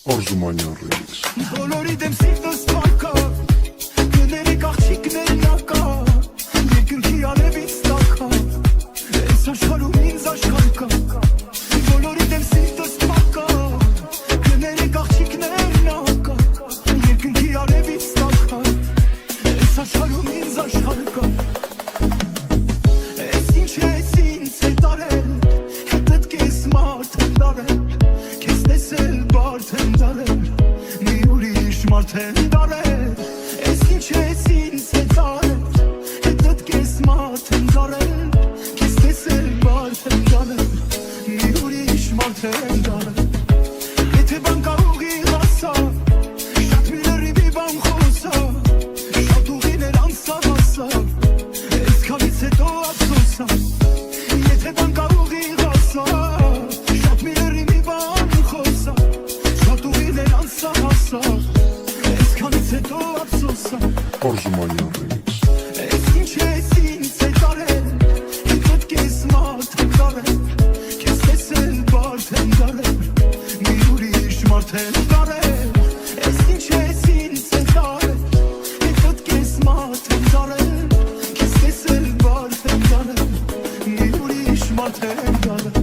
Արզումանյան ռեմիքս։ Բոլորի դեմ սիրտս տակա, գների կաղջիկներն ակա, երկնքի արևից տակա, այս աշխարհում ինձ աշխարհ կա։ Բոլորի դեմ սիրտս տակա, գների կաղջիկներն ակա, երկնքի արևից տակա, այս աշխարհում ինձ աշխարհ կա։ Այս ինչ ես ինձ է տարել, հետդ կես մարդ եմ դարել, քեզ տեսել բարդ եմ դարել, մի ուրիշ մարդ եմ դարել, այս ինչ ես ինձ է տարել, հետդ կես մարդ եմ դարել, քեզ տեսել բարդ եմ դարել, մի ուրիշ մարդ եմ դարել։ Եթե բան կա ուղիղ ասա, շատ մի լրիվի բան խոսա, շատ ուղիներ անցավ ասա, այսքանից հետո ափսոսա։ Եթե բան կա ուղիղ ասա, շատ մի լրիվի բան խոսա, շատ ուղիներ անցավ ասա, այսքանից հետո ափսոսա։ Արզումանյան ռեմիքս։ Այս ինչ ես ինձ է տարել, հետդ կես մարդ եմ դարել, քեզ տեսել բարդ եմ դարել, մի ուրիշ մարդ եմ դարել։ Այս ինչ ես ինձ է տարել, հետդ կես մարդ եմ դարել, քեզ տեսել բարդ եմ դարել, մի ուրիշ մարդ եմ դարել։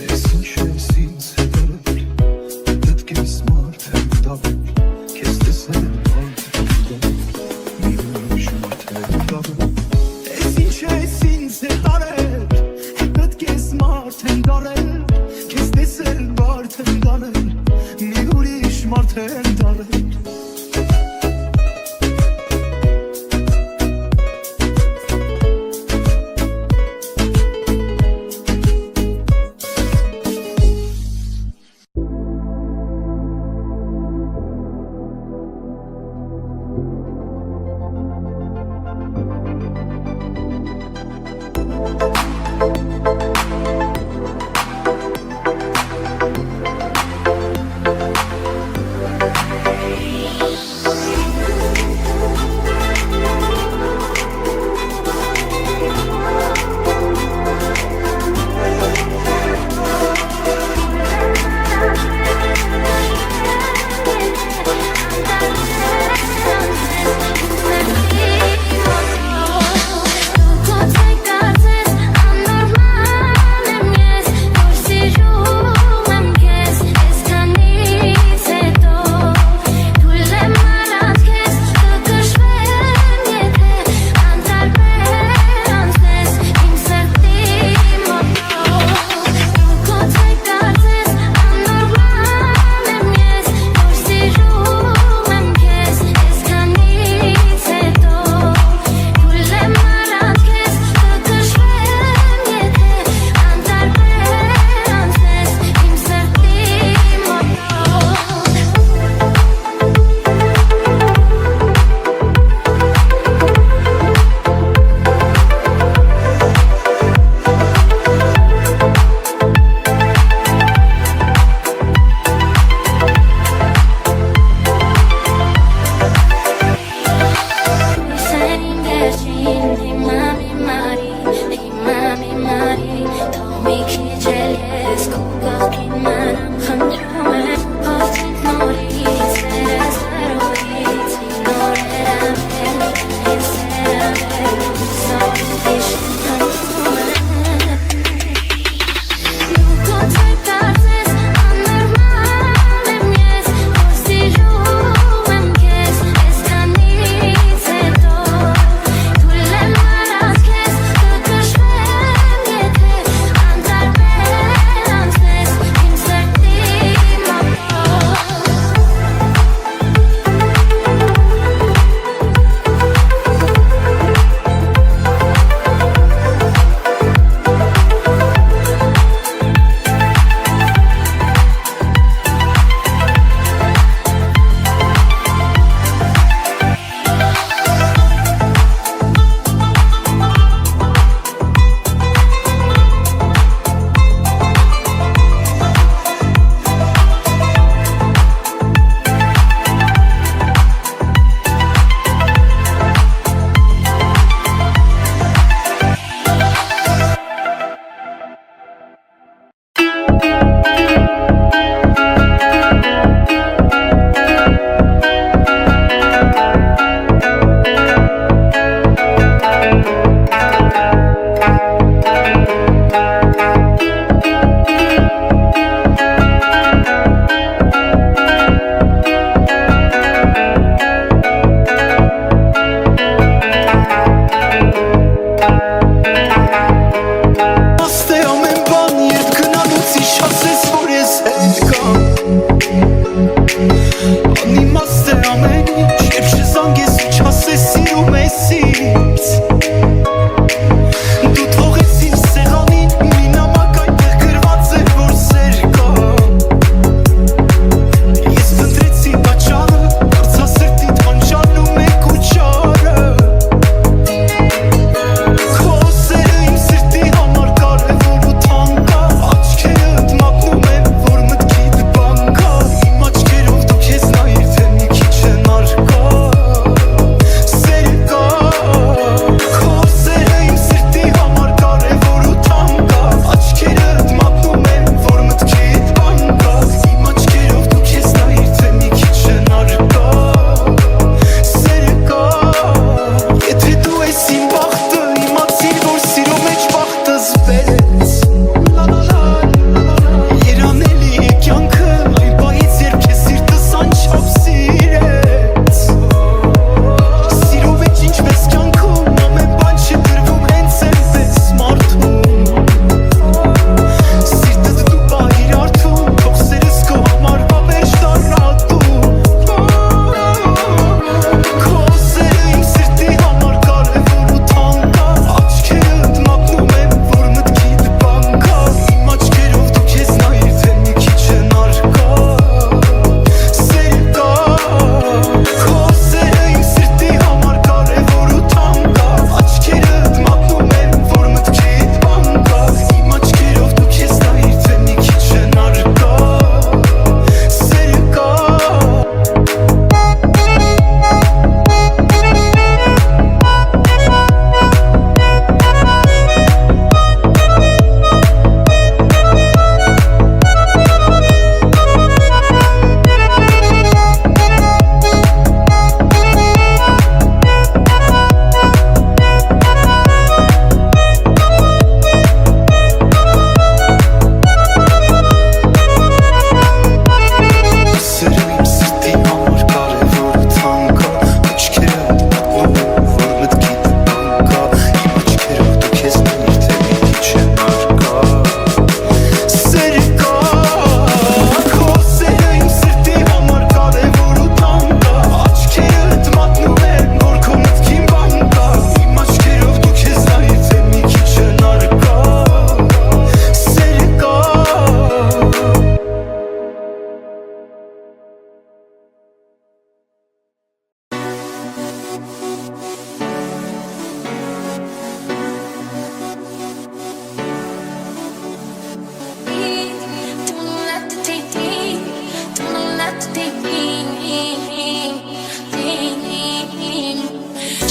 Ես ինչ ես ինձ է դարել, հետդ կես մարդ եմ դարել, քեզ տեսել բարդ եմ դարել, մի ուրիշ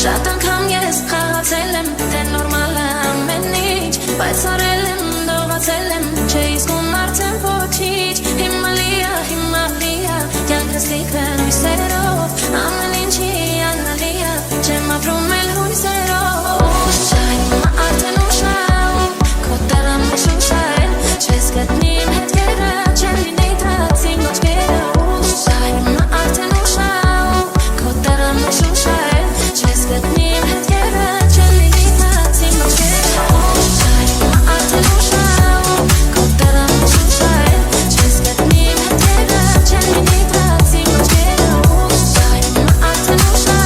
Շատ անգամ ես խաղացել եմ, թե նորմալ է ամեն ինչ, բայց արել եմ, դողացել եմ, չէ իսկում արդեն ոչինչ, հիմա լիա, կյանքս լիքվեն հույսերով, ամեն ինչի անալիա, չեմ ապրում էլ հույսերով, հիմա արդեն ուշա, քո դարան ուշա է, չես գտնի իմ հետքերը, չեմ լինի դրած իմ ոչքերը, հիմա արդեն ուշա, քո դարան ուշա է, չես գտնի իմ հետքերը, չեմ լինի դրած իմ ոչքերը, հիմա արդեն ուշա, քո դարան ուշա է, չես գտնի իմ հետքերը, չեմ լինի դրած իմ ոչքերը, հիմա արդեն ուշա,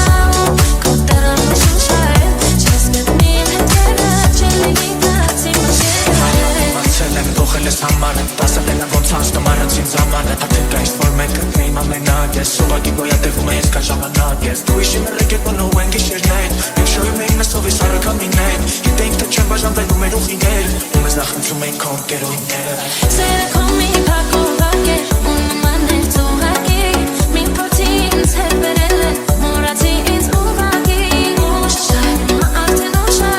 քո դարան ուշա է, չես գտնի իմ հետքերը, չեմ լինի դրած իմ ոչքերը Մացել եմ դոխել ես համարը, տասել եմ ոնց անց տմարած ինձ համարը Հատեք այս որ մենք կգնեիմ ամենակ ես, ուղագի գոյատևում է ես կա ժամանակ ես Դու իշի մերեք ետ բնով են գիշերներ, մենք շոյում էին նստով ես առակամիներ Գիտեինք թե չեն բաժանվելու մեր ուղիներ, ու մեզ նախընծում էին քո ընկերուհիները Սերը քո մի փակովակ է, ու նման է ծուղակի Մի փորձի ինձ հետ բերել է, մորացի ինձ ուղակի Ուշա, հիմա արդեն ուշա,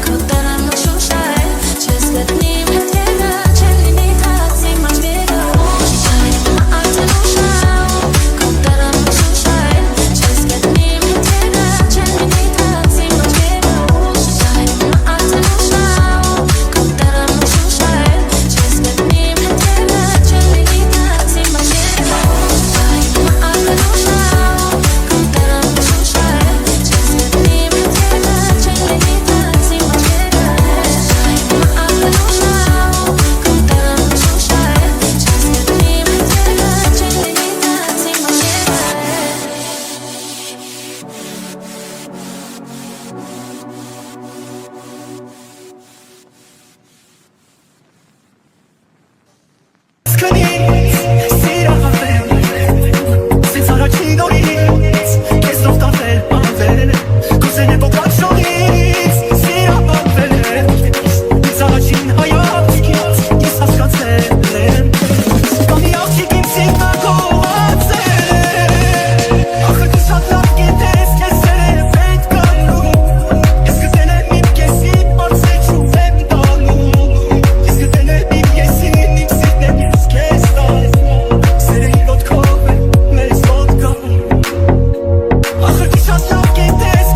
քո դարան ուշա է Չես գտնի իմ հետքերը, չեմ լինի դրած իմ աչքերը Ուշա, հիմա արդեն ուշա, քո դարան ուշա է Չես գտնի իմ հետքերը, չեմ լինի դրած իմ աչքերը Ուշա, հիմա արդեն ուշա, քո դարան ուշա է Չես գտնի իմ հետքերը, չեմ լինի դրած իմ աչքերը Ուշա, հիմա արդեն ուշա, քո դարան ուշա է Չես գտնի իմ հետքերը, չեմ լինի դրած իմ աչքերը Ուշա, հիմա արդեն ուշա, քո դարան ուշա է Չես գտնի իմ հետքերը, չեմ լինի դրած իմ աչքերը Սկնից, սիրահարվել Սենց առաջին օրից Կեզ նողտավել, անվել Կուզեն է բոկած շողից Սիրահարվել Ինձ առաջին հայացքից Ես հասկացել եմ Կամի աղջիկ իմ սիրտը կողացել Ախր դու շատ լավ գիտես Կեզ սեր է պետք գալու Ես գտել եմ իմ կեսին Արցե չում եմ տալու Ես գտել եմ իմ կեսին Իմ սիրտն եմ ես կեզ տալ Սերը իր ոտքով է մեզ ոտքով Ախր դու շատ լավ գիտես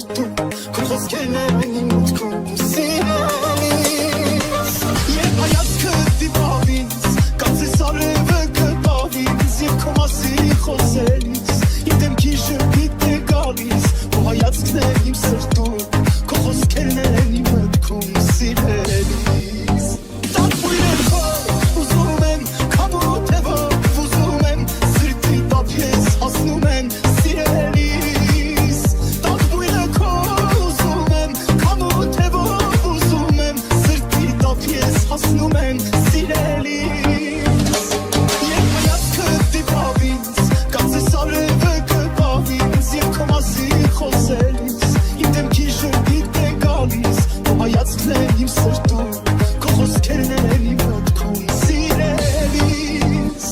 սրտում Քո խոսքերն են իմ մտքում սիրելիս Երբ հայացքը դիպավ ինձ Կարծես արևը կպավ ինձ Եվ քո մասին խոսելիս Իմ դեմքի ժպիտ է գալիս Քո հայացքն է իմ սրտում Քո խոսքերն են իմ մտքում սիրելիս Տակ բույրերով ուզում եմ Քամոթևով ուզում եմ Սրտի տապ ես հասնում եմ սիրելիս Տակ բույրերով ուզում եմ Քամոթևով ուզում եմ Սրտի տապ ես հասնում եմ սիրելիս Երբ հայացքը դիպավ ինձ Կարծես արևը կպավ ինձ Եվ քո մասին խոսելիս Իմ դեմքի ժպիտ է գալիս Քո հայացքն է իմ սրտում Քո խոսքերն են իմ մտքում սիրելիս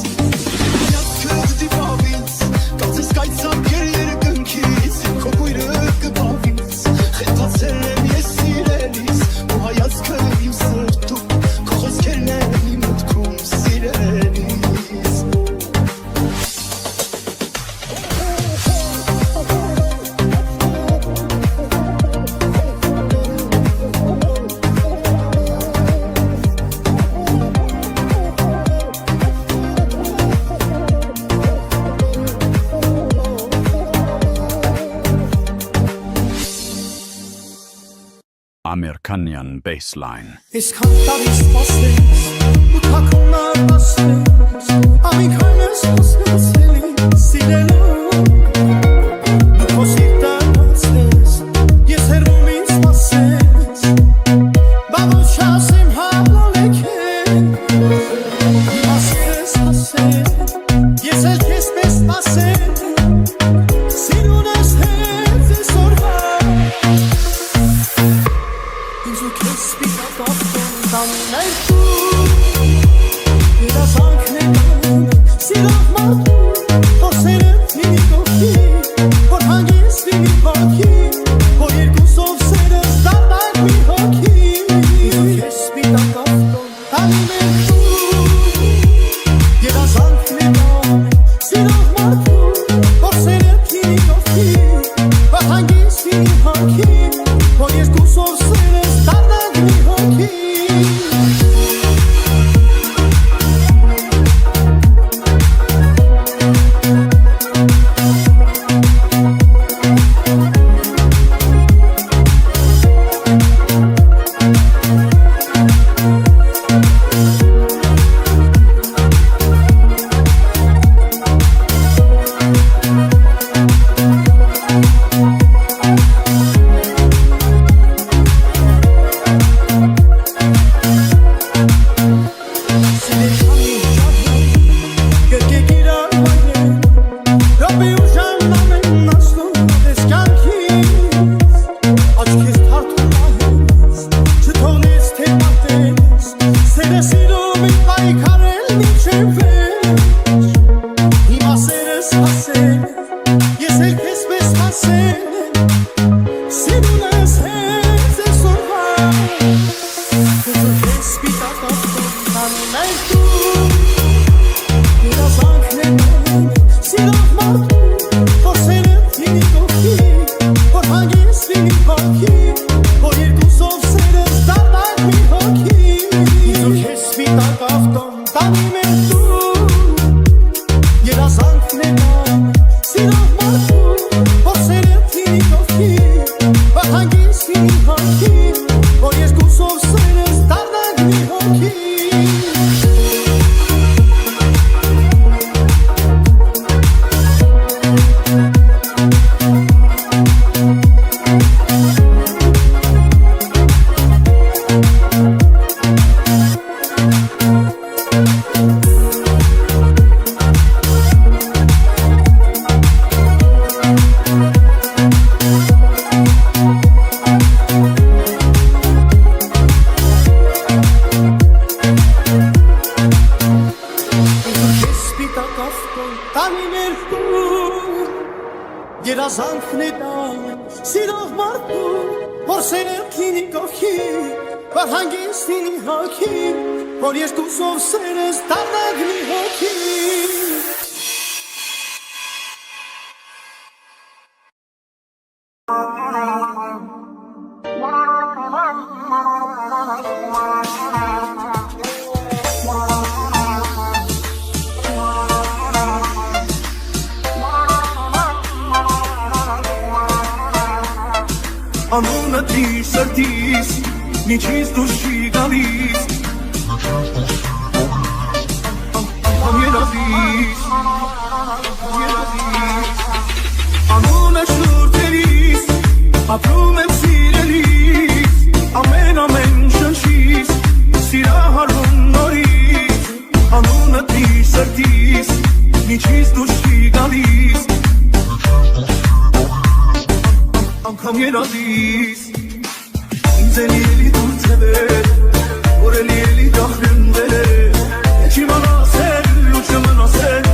Հայացքը դիպավ ինձ Կարծես կայծակեր երկնքից Եվ քո բույրը կպավ ինձ Խելացել եմ ես սիրելիս Քո հայացքը իմ սրտում Քո խոսքերն են իմ մտքում սիրելիս Americanian bassline. Այսքան տարի սպասես ու թաքնար ասես Ամենքան ես խոսնացելի սիրելով Դու քո սիրտը ասես ես հեռվում ինձ սպասես Բա ոչ ասեմ հալալեքեն Ասես ասես ես էլ քեզ պես սպասեմ Սիրուն ես հենց ես օրվա Ինձ ու քեզ սպիտակ ավտոն տաններ դու Երազանքն է տանում սիրող մարդու Խոսերը լինի կողքի Որ հանգիստ լինի պարքի Որ երկուսով սերս դառնանք մի հոգի Ինձ ու քեզ սպիտակ ավտոն տաններ դու Երազանքն է տանում սիրող մարդու Խոսերը լինի կողքի Որ հանգիստ լինի պարքի Որ երկուսով սերս դառնանք մի հոգի Երազանքն է դա սիրող մարդու որ սերդ լինի կողքի որ հանգիստ լինի հոգի որ երկուսով սերս դառնանք մի հոգի Անունը դիր սրտիս Միջից դուրս չի գալիս Անգամ երազիս Անունը շուրթերիս Ապրում եմ սիրելիս Ամեն շնչիս Սիրահարվում նորից Անունը դիր սրտիս Միջից դուրս չի գալիս Անգամ երազիս Ինձ էլի դուր թևեր Որ էլի դախրեն վեր Չի մնասել ու չմնասել